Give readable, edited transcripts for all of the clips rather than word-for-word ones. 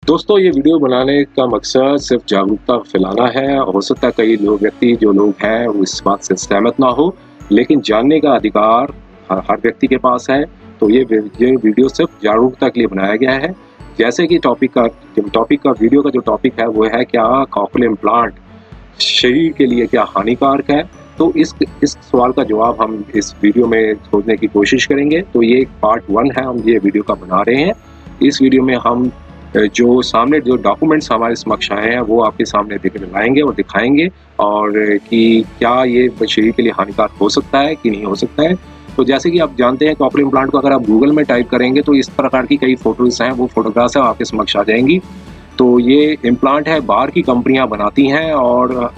दोस्तों, ये वीडियो बनाने का मकसद सिर्फ जागरूकता फैलाना है। हो सकता है कई जो लोग हैं वो इस बात से सहमत ना हो, लेकिन जानने का अधिकार हर व्यक्ति के पास है। तो ये वीडियो सिर्फ जागरूकता के लिए बनाया गया है। जैसे कि वीडियो का जो टॉपिक है वो है, क्या कॉकलियर इम्प्लांट शरीर के लिए क्या हानिकारक है? तो इस सवाल का जवाब हम इस वीडियो में खोजने की कोशिश करेंगे। तो ये पार्ट 1 है, हम ये वीडियो का बना रहे हैं। इस वीडियो में हम जो डॉक्यूमेंट्स हमारे समक्ष आए हैं वो आपके सामने लाएंगे और दिखाएंगे, और कि क्या ये शरीर के लिए हानिकारक हो सकता है कि नहीं हो सकता है। तो जैसे कि आप जानते हैं, कॉकलियर इम्प्लांट को अगर आप गूगल में टाइप करेंगे तो इस प्रकार की कई फोटोज हैं, वो फोटोग्राफ्स हैं आपके समक्ष आ जाएंगी। तो ये इम्प्लांट है, बाहर की कंपनियां बनाती हैं, और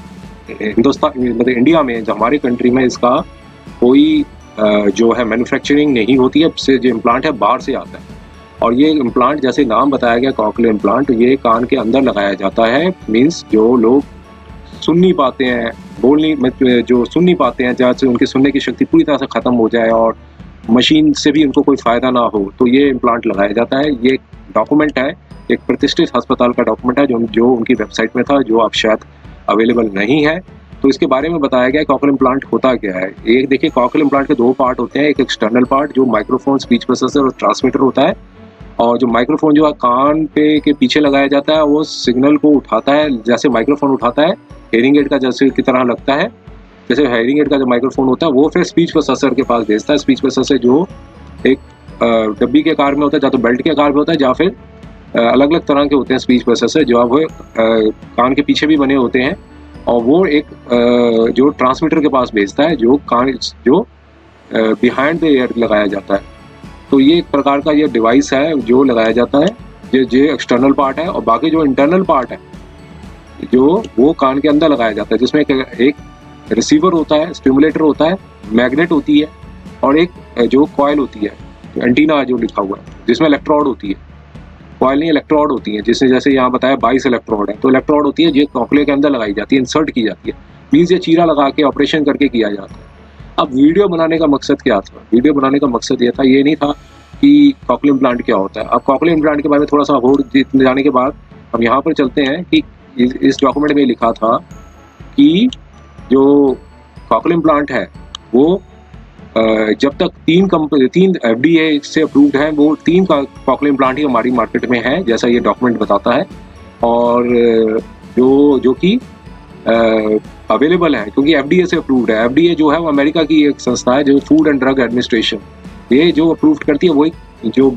हिंदुस्तान मतलब इंडिया में, जो हमारे कंट्री में, इसका कोई जो है मैन्युफैक्चरिंग नहीं होती है। जो इम्प्लांट है बाहर से आता है, और ये इम्प्लांट जैसे नाम बताया गया कॉकलियर इम्प्लांट, ये कान के अंदर लगाया जाता है। मीन्स जो लोग सुन नहीं पाते हैं, जो सुन नहीं पाते हैं, जहाँ से उनकी सुनने की शक्ति पूरी तरह से ख़त्म हो जाए और मशीन से भी उनको कोई फ़ायदा ना हो, तो ये इम्प्लांट लगाया जाता है। ये डॉक्यूमेंट है, एक प्रतिष्ठित अस्पताल का डॉक्यूमेंट है, जो उनकी वेबसाइट में था, जो अब शायद अवेलेबल नहीं है। तो इसके बारे में बताया गया कॉकलियर इम्प्लांट होता क्या है। एक देखिए, कॉकलियर इम्प्लांट के 2 पार्ट होते हैं। एक एक्सटर्नल पार्ट जो माइक्रोफोन, स्पीच प्रोसेसर और ट्रांसमीटर होता है, और जो माइक्रोफोन जो है कान पे के पीछे लगाया जाता है, वो सिग्नल को उठाता है, जैसे माइक्रोफोन उठाता है, हेयरिंग एड का जैसे की तरह लगता है। जैसे हेयरिंग एड का जो माइक्रोफोन होता है वो फिर स्पीच प्रोसेसर के पास भेजता है। स्पीच प्रोसेसर जो एक डब्बी के आकार में होता है, या तो बेल्ट के आकार में होता है, या फिर अलग अलग तरह के होते हैं स्पीच प्रोसेसर, जो अब कान के पीछे भी बने होते हैं। और वो एक जो ट्रांसमीटर के पास भेजता है, जो बिहाइंड द ईयर लगाया जाता है। तो ये एक प्रकार का ये डिवाइस है जो लगाया जाता है, जो एक्सटर्नल पार्ट है। और बाकी जो इंटरनल पार्ट है, जो वो कान के अंदर लगाया जाता है, जिसमें एक रिसीवर होता है, स्टिमुलेटर होता है, मैग्नेट होती है, और एक जो कॉइल होती है, एंटीना जो लिखा हुआ है, जिसमें इलेक्ट्रोड होती है। कॉइल नहीं, इलेक्ट्रोड होती है, जिसने जैसे यहाँ बताया 22 इलेक्ट्रोड है। तो इलेक्ट्रोड होती है, जो कॉकलियर के अंदर लगाई जाती है, इंसर्ट की जाती है। मीन्स ये चीरा लगा के ऑपरेशन करके किया जाता है। अब वीडियो बनाने का मकसद क्या था? वीडियो बनाने का मकसद ये था, ये नहीं था कि कॉकलियर इम्प्लांट क्या होता है। अब कॉकलियर इम्प्लांट के बारे में थोड़ा सा और जाने के बाद हम यहाँ पर चलते हैं कि इस डॉक्यूमेंट में लिखा था कि जो कॉकलियर इम्प्लांट है वो जब तक 3 FDA से अप्रूव्ड है, वो 3 कॉकलियर इम्प्लांट ही हमारी मार्केट में है, जैसा ये डॉक्यूमेंट बताता है। और जो कि अवेलेबल है, क्योंकि FDA से अप्रूव्ड है। FDA जो है वो अमेरिका की एक संस्था है, जो फूड एंड ड्रग एडमिनिस्ट्रेशन, ये जो अप्रूव करती है। वही जो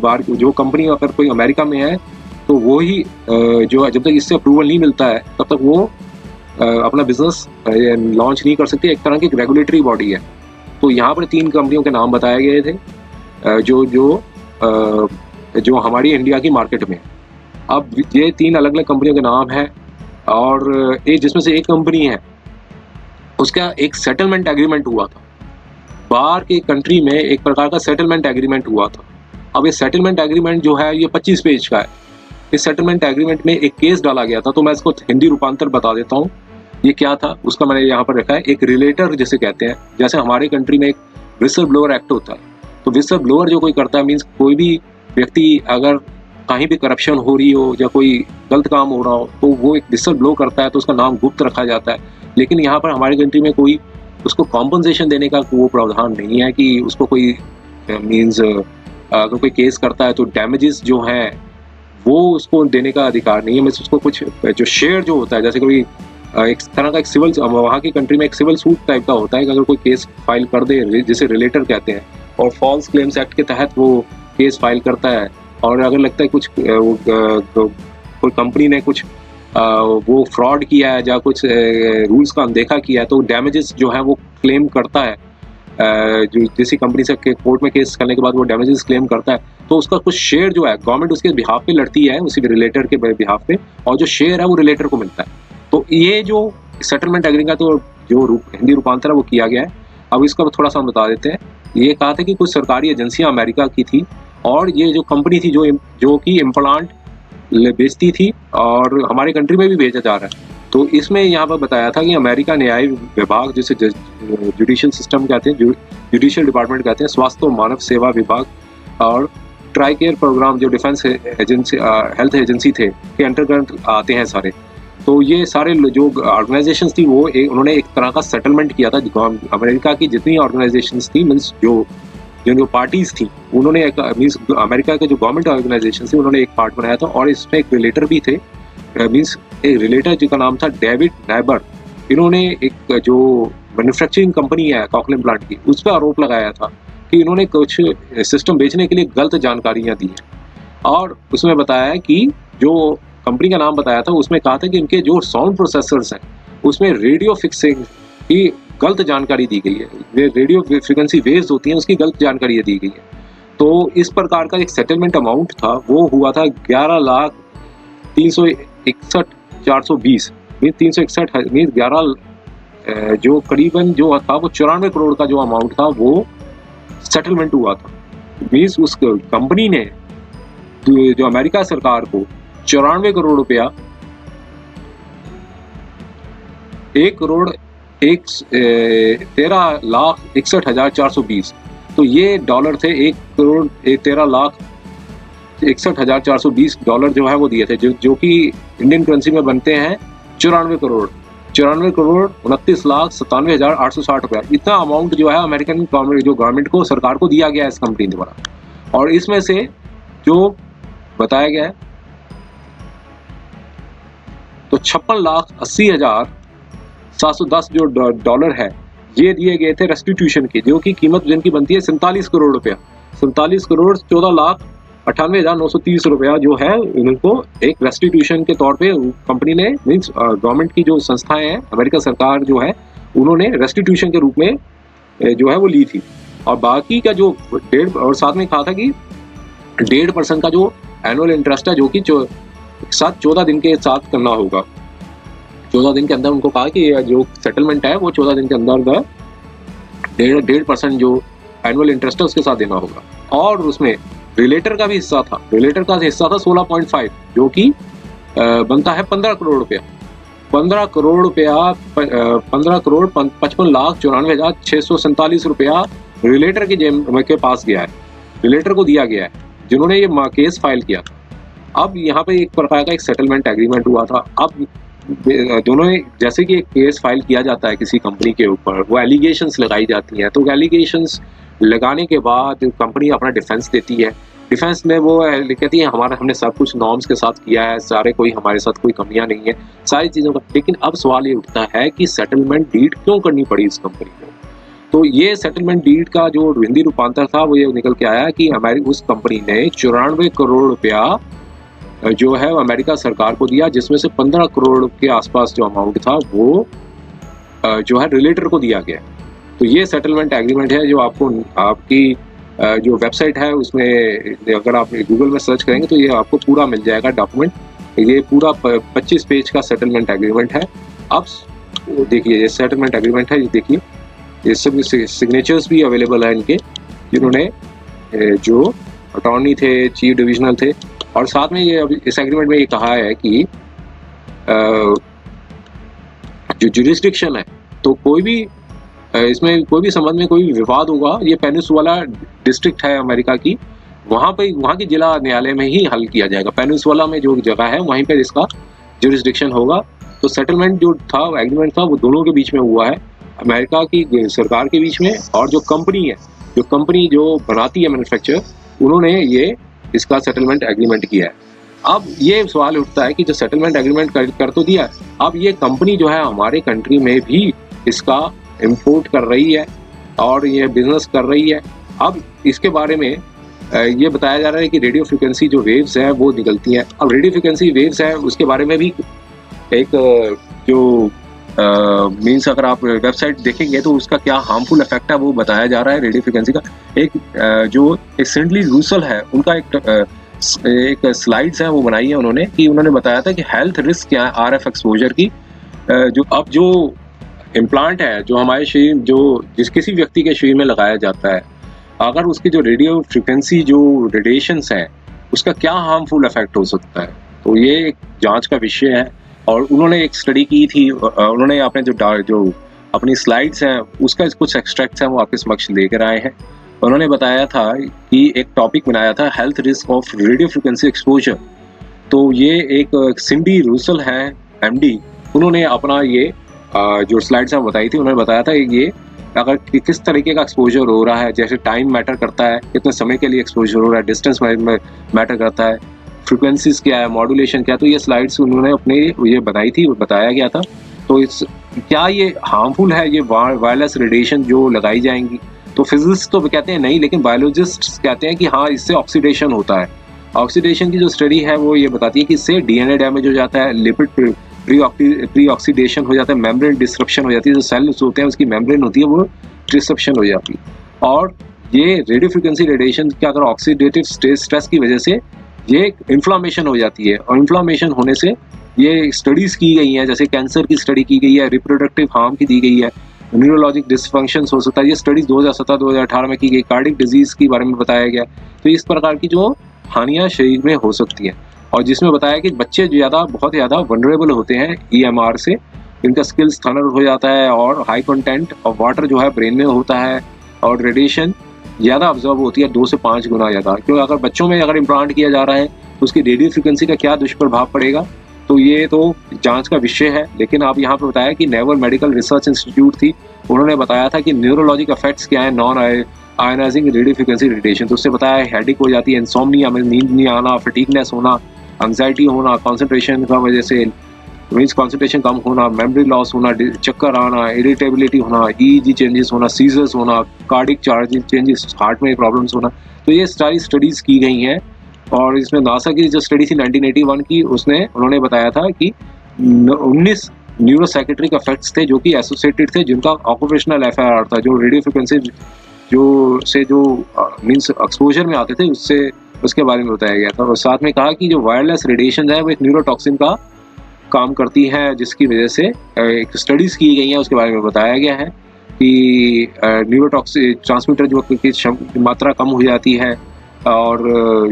कंपनी अगर कोई अमेरिका में है, तो वो ही जो जब तक इससे अप्रूवल नहीं मिलता है, तब तक वो अपना बिजनेस लॉन्च नहीं कर सकती। एक तरह की रेगुलेटरी बॉडी है। तो यहाँ पर 3 कंपनियों के नाम बताए गए थे, जो हमारी इंडिया की मार्केट में। अब ये 3 अलग अलग कंपनियों के नाम हैं, और जिसमें से एक कंपनी है, उसका एक सेटलमेंट एग्रीमेंट हुआ था। बाहर के कंट्री में एक प्रकार का सेटलमेंट एग्रीमेंट हुआ था। अब ये सेटलमेंट एग्रीमेंट जो है, ये 25 पेज का है। इस सेटलमेंट एग्रीमेंट में एक केस डाला गया था। तो मैं इसको हिंदी रूपांतर बता देता हूँ, ये क्या था उसका मैंने यहाँ पर रखा है। एक रिलेटर जिसे कहते हैं, जैसे हमारे कंट्री में एक विसल ब्लोअर एक्ट होता है। तो विसल ब्लोअर जो कोई करता है, मीन्स कोई भी व्यक्ति अगर कहीं भी करप्शन हो रही हो या कोई गलत काम हो रहा हो, तो वो एक विसल ब्लो करता है, तो उसका नाम गुप्त रखा जाता है। लेकिन यहाँ पर हमारी कंट्री में कोई उसको कॉम्पनसेशन देने का वो प्रावधान नहीं है कि उसको कोई मीन्स अगर कोई केस करता है तो डैमेजेस जो हैं वो उसको देने का अधिकार नहीं है। मीन्स उसको कुछ जो शेयर जो होता है, जैसे कोई एक तरह का एक सिविल, वहाँ की कंट्री में एक सिविल सूट टाइप का होता है कि अगर कोई केस फाइल कर दे, जिसे रिलेटर कहते हैं, और फॉल्स क्लेम्स एक्ट के तहत वो केस फाइल करता है, और अगर लगता है कुछ कोई कंपनी ने कुछ वो फ्रॉड किया है या कुछ रूल्स का अनदेखा किया है, तो डैमेजेस जो है वो क्लेम करता है। जो किसी कंपनी से कोर्ट में केस करने के बाद वो डैमेजेस क्लेम करता है, तो उसका कुछ शेयर जो है गवर्नमेंट उसके बिहाफ पे लड़ती है, उसी रिलेटर के बिहाफ पे, और जो शेयर है वो रिलेटर को मिलता है। तो ये जो सेटलमेंट एग्रीमेंट का तो जो हिंदी रूपांतर है वो किया गया है। अब इसका थोड़ा सा हम बता देते हैं। ये कहा था कि कुछ सरकारी एजेंसियां अमेरिका की थी, और ये जो कंपनी थी जो कि इम्प्लांट बेचती थी, और हमारी कंट्री में भी भेजा जा रहा है। तो इसमें यहाँ पर बताया था कि अमेरिका न्याय विभाग, जिसे जुडिशियल सिस्टम कहते हैं, जुडिशियल डिपार्टमेंट कहते हैं, स्वास्थ्य और मानव सेवा विभाग, और ट्राई केयर प्रोग्राम जो डिफेंस एजेंसी हेल्थ एजेंसी थे के अंतर्गत आते हैं सारे। तो ये सारे जो ऑर्गेनाइजेशंस थी वो उन्होंने एक तरह का सेटलमेंट किया था। अमेरिका की जितनी ऑर्गेनाइजेशंस थी, मीन्स जो पार्टीज थी, उन्होंने एक मीन्स अमेरिका के जो गवर्नमेंट ऑर्गेनाइजेशन थी उन्होंने एक पार्ट बनाया था, और इसमें एक रिलेटर भी थे, मीन्स एक रिलेटर जिसका नाम था डेविड नाइबर। इन्होंने एक जो मैन्युफैक्चरिंग कंपनी है कॉकलिन प्लांट की, उस पर आरोप लगाया था कि इन्होंने कुछ सिस्टम बेचने के लिए गलत जानकारियां दी हैं, और उसमें बताया है कि जो कंपनी का नाम बताया था उसमें कहा था कि इनके जो साउंड प्रोसेसर्स हैं उसमें रेडियो फिक्सिंग की गलत जानकारी दी गई है, वे रेडियो फ्रिक्वेंसी वेव्स होती हैं उसकी गलत जानकारी दी गई है। तो इस प्रकार का एक सेटलमेंट अमाउंट था वो हुआ था 11,361,420 मीन्स 361 मीन्स 11 जो करीबन जो था वो 94 करोड़ का जो अमाउंट था वो सेटलमेंट हुआ था। मीन्स उस कंपनी ने जो अमेरिका सरकार को 94 करोड़ रुपया 1,13,61,420, तो ये डॉलर थे, 1,13,61,420 डॉलर जो है वो दिए थे, जो कि इंडियन करेंसी में बनते हैं 94 करोड़ 29,97,97,860 रुपया। इतना अमाउंट जो है अमेरिकन गवर्नमेंट को, सरकार को दिया गया है इस कंपनी द्वारा। और इसमें से जो बताया गया है तो 56,80,710 जो डॉलर है ये दिए गए थे रेस्टिट्यूशन के, जो कि कीमत जिनकी बनती है 47 करोड़ रुपया, 47,14,98,930 रुपया जो है इनको एक रेस्टिट्यूशन के तौर पे कंपनी ने, मीन्स गवर्नमेंट की जो संस्थाएं हैं, अमेरिका सरकार जो है, उन्होंने रेस्टिट्यूशन के रूप में जो है वो ली थी। और बाकी का जो और साथ में कहा था कि 1.5% का जो एनुअल इंटरेस्ट है जो कि 14 दिन के साथ करना होगा। 14 दिन के अंदर उनको कहा कि जो सेटलमेंट है वो 14 दिन के अंदर 1.5% जो एनुअल इंटरेस्ट है उसके साथ देना होगा। और उसमें रिलेटर का भी हिस्सा था, रिलेटर का हिस्सा था 16.5 जो कि बनता है 15 करोड़ रुपया, 15 करोड़ रुपया 15,55,94,647 रुपया रिलेटर की जेब के पास गया है, रिलेटर को दिया गया है जिन्होंने ये केस फाइल किया था। अब यहाँ पे एक प्रकार का एक सेटलमेंट एग्रीमेंट हुआ था। अब दोनों ने, जैसे कि एक केस फाइल किया जाता है किसी कंपनी के ऊपर, वो एलिगेशंस लगाई जाती हैं, तो एलिगेशंस लगाने के बाद कंपनी अपना डिफेंस देती है। डिफेंस में वो कहती है हमने सब कुछ नॉर्म्स के साथ किया है, सारे कोई हमारे साथ कोई कमियां नहीं है, सारी चीज़ों का। लेकिन अब सवाल ये उठता है कि सेटलमेंट डीड क्यों करनी पड़ी इस कंपनी को। तो ये सेटलमेंट डीड का जो हिंदी रूपांतर था वो ये निकल के आया कि उस कंपनी ने 94 करोड़ रुपया जो है अमेरिका सरकार को दिया, जिसमें से 15 करोड़ के आसपास जो अमाउंट था वो जो है रिलेटर को दिया गया। तो ये सेटलमेंट एग्रीमेंट है जो आपको आपकी जो वेबसाइट है उसमें अगर आप गूगल में सर्च करेंगे तो ये आपको पूरा मिल जाएगा डॉक्यूमेंट। ये पूरा 25 पेज का सेटलमेंट एग्रीमेंट है। अब देखिए ये सेटलमेंट एग्रीमेंट है, ये देखिए ये सब सिग्नेचर्स भी अवेलेबल है इनके, जिन्होंने जो अटॉर्नी थे, चीफ डिविजनल थे। और साथ में ये इस एग्रीमेंट में ये कहा है कि जो जुरिस्डिक्शन है, तो कोई भी इसमें कोई भी संबंध में कोई विवाद होगा, ये पेनिनसुला डिस्ट्रिक्ट है अमेरिका की, वहाँ की जिला न्यायालय में ही हल किया जाएगा। पेनिनसुला में जो जगह है वहीं पर इसका जुरिस्डिक्शन होगा। तो सेटलमेंट जो था, एग्रीमेंट था, वो दोनों के बीच में हुआ है, अमेरिका की सरकार के बीच में और जो कंपनी है, जो कंपनी जो बनाती है मैन्युफैक्चर, उन्होंने ये इसका सेटलमेंट एग्रीमेंट किया है। अब ये सवाल उठता है कि जो सेटलमेंट एग्रीमेंट कर तो दिया, अब ये कंपनी जो है हमारे कंट्री में भी इसका इंपोर्ट कर रही है और ये बिजनेस कर रही है। अब इसके बारे में ये बताया जा रहा है कि रेडियो फ्रिक्वेंसी जो वेव्स है वो निकलती हैं। अब रेडियो फ्रिक्वेंसी वेव्स है उसके बारे में भी एक जो मीन्स अगर आप वेबसाइट देखेंगे तो उसका क्या हार्मफुल इफेक्ट है वो बताया जा रहा है रेडियो फ्रिक्वेंसी का। जो सिंडली रूसल है उनका एक स्लाइड्स है वो बनाई है उन्होंने, कि उन्होंने बताया था कि हेल्थ रिस्क क्या है आरएफ एक्सपोजर की। जो इम्प्लांट है जो हमारे शरीर जिस किसी व्यक्ति के शरीर में लगाया जाता है, अगर उसकी जो रेडियो फ्रिक्वेंसी जो रेडिएशंस है उसका क्या हार्मफुल इफेक्ट हो सकता है, तो ये एक जांच का विषय है। और उन्होंने एक स्टडी की थी, उन्होंने अपने जो अपनी स्लाइड्स हैं उसका कुछ एक्सट्रैक्ट्स हैं वो आपके समक्ष लेकर आए हैं। उन्होंने बताया था कि एक टॉपिक बनाया था health risk of radio frequency exposure. तो ये एक सिंडी रूसल है एमडी, उन्होंने अपना ये जो स्लाइड्स में बताई थी, उन्होंने बताया था ये अगर किस तरीके का एक्सपोजर हो रहा है, जैसे टाइम मैटर करता है, कितने समय के लिए एक्सपोजर हो रहा है, डिस्टेंस मैटर करता है, फ्रिक्वेंसीज क्या है, मॉड्यूलेशन क्या है। तो ये स्लाइड्स उन्होंने अपने ये बनाई थी, बताया गया था। तो इस क्या ये हार्मफुल है, ये वायरलेस रेडिएशन जो लगाई जाएंगी? तो फिजिसिस्ट तो कहते हैं नहीं, लेकिन बायोलॉजिस्ट कहते हैं कि हाँ, इससे ऑक्सीडेशन होता है। ऑक्सीडेशन की जो स्टडी है वो ये बताती है कि इससे डीएनए डैमेज हो जाता है, लिपिड प्री ऑक्सीडेशन हो जाता है, मेम्ब्रेन डिस्ट्रप्शन हो जाती है, जो सेल्स होते हैं उसकी मेम्ब्रेन होती है वो डिस्ट्रप्शन हो जाती है। और ये रेडियो फ्रिक्वेंसी रेडिएशन का अगर ऑक्सीडेटिव स्ट्रेस की वजह से ये इन्फ्लामेशन हो जाती है, और इन्फ्लामेशन होने से ये स्टडीज की गई हैं, जैसे कैंसर की स्टडी की गई है, रिप्रोडक्टिव हार्म की दी गई है, न्यूरोलॉजिक डिसफंक्शन हो सकता है। ये स्टडीज 2017-2018 में की गई, कार्डिक डिजीज के बारे में बताया गया। तो इस प्रकार की जो हानियां शरीर में हो सकती हैं, और जिसमें बताया कि बच्चे बहुत ज़्यादा वनरेबल होते हैं ईएमआर से, इनका स्किल्स थनर हो जाता है, और हाई कंटेंट ऑफ वाटर जो है ब्रेन में होता है, और रेडिएशन ज़्यादा ऑब्जर्व होती है 2 से 5 गुना ज़्यादा। क्योंकि अगर बच्चों में अगर इम्प्लांट किया जा रहा है तो उसकी रेडियो फ्रिक्वेंसी का क्या दुष्प्रभाव पड़ेगा, तो ये तो जांच का विषय है। लेकिन आप यहाँ पर बताया कि नेवल मेडिकल रिसर्च इंस्टीट्यूट थी, उन्होंने बताया था कि न्यूरोलॉजिक इफेक्ट्स क्या है non ionising radio frequency radiation. तो उससे बताया हेडेक हो जाती है, इंसोम्निया में नींद नहीं आना, फटीगनेस होना, एंग्जाइटी होना, कंसंट्रेशन का वजह से मीन्स कंसंट्रेशन कम होना, मेमोरी लॉस होना, चक्कर आना, इरिटेबिलिटी होना, ईईजी चेंजेस होना, सीजर्स होना, कार्डिक चार्ज चेंजेस, हार्ट में प्रॉब्लम्स होना। तो ये सारी स्टडीज की गई हैं। और इसमें नासा की जो स्टडी थी 1981 की, उन्होंने बताया था कि 19 न्यूरोसाइकेट्रिक इफेक्ट्स थे जो कि एसोसिएटेड थे, जिनका ऑक्यूपेशनल एफआईआर था, जो रेडियो फ्रिक्वेंसी जो मीन्स एक्सपोजर में आते थे उसके बारे में बताया गया था। और साथ में कहा कि जो वायरलेस रेडिएशन है वो एक न्यूरोटॉक्सिन का काम करती है, जिसकी वजह से एक स्टडीज की गई हैं, उसके बारे में बताया गया है कि न्यूरोटॉक्सिन ट्रांसमीटर जो की मात्रा कम हो जाती है, और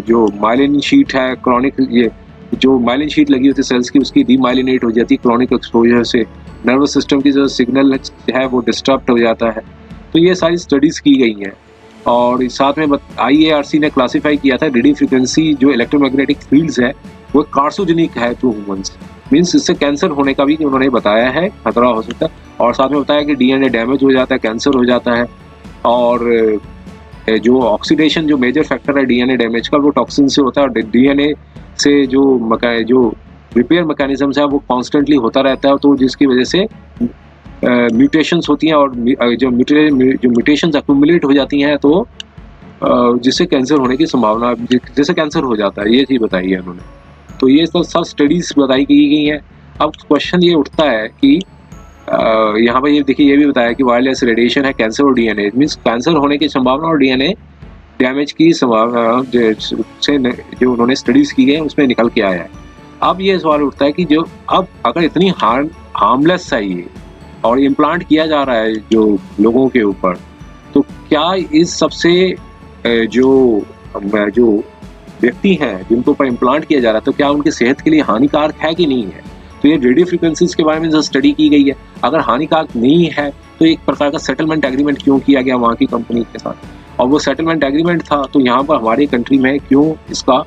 जो माइलिन शीट है क्रॉनिक, ये जो माइलिन शीट लगी होती है सेल्स की, उसकी डीमाइलिनेट हो जाती है क्रॉनिक एक्सपोजर से, नर्वस सिस्टम की जो सिग्नल है वो डिस्टर्ब हो जाता है। तो ये सारी स्टडीज की गई हैं। और साथ में IARC ने क्लासीफाई किया था रेडियो फ्रिक्वेंसी जो इलेक्ट्रोमैग्नेटिक फील्ड्स है वो कार्सोजेनिक है टू ह्यूमंस, मीन्स इससे कैंसर होने का भी उन्होंने बताया है, खतरा हो सकता है। और साथ में बताया कि डीएनए डैमेज हो जाता है, कैंसर हो जाता है, और जो ऑक्सीडेशन जो मेजर फैक्टर है डीएनए डैमेज का वो टॉक्सिन से होता है, और डीएनए से जो रिपेयर मैकेनिज्म्स है वो कॉन्स्टेंटली होता रहता है, तो जिसकी वजह से म्यूटेशंस होती हैं, और जो म्यूटेशंस एक्यूमुलेट हो जाती हैं, तो जिससे कैंसर होने की संभावना, जैसे कैंसर हो जाता है, ये चीज़ बताई है उन्होंने। तो ये सब स्टडीज बताई गई हैं। अब क्वेश्चन ये उठता है कि यहाँ पर ये देखिए, ये भी बताया कि वायरलेस रेडिएशन है कैंसर और डीएनए, मीन्स कैंसर होने की संभावना और डीएनए डैमेज की संभावना से जो उन्होंने स्टडीज की गई हैं उसमें निकल के आया है। अब ये सवाल उठता है कि जो अब अगर इतनी हार्मलेस है ये, और इम्प्लांट किया जा रहा है जो लोगों के ऊपर, तो क्या इस सबसे जो व्यक्ति हैं जिनको ऊपर इम्प्लांट किया जा रहा है, तो क्या उनकी सेहत के लिए हानिकारक है कि नहीं है? तो ये रेडियो फ्रिक्वेंसीज के बारे में जो स्टडी की गई है, अगर हानिकारक नहीं है तो एक प्रकार का सेटलमेंट एग्रीमेंट क्यों किया गया वहाँ की कंपनी के साथ, और वो सेटलमेंट एग्रीमेंट था तो यहाँ पर हमारी कंट्री में क्यों इसका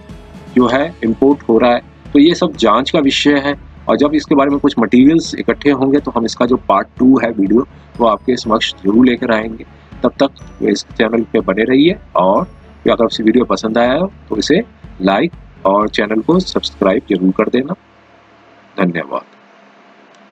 जो है इम्पोर्ट हो रहा है? तो ये सब जांच का विषय है, और जब इसके बारे में कुछ मटेरियल्स इकट्ठे होंगे तो हम इसका जो पार्ट 2 है वीडियो वो आपके समक्ष जरूर लेकर आएंगे। तब तक इस चैनल पे बने रहिए, और अगर आपसे वीडियो पसंद आया हो तो इसे लाइक और चैनल को सब्सक्राइब जरूर कर देना। धन्यवाद।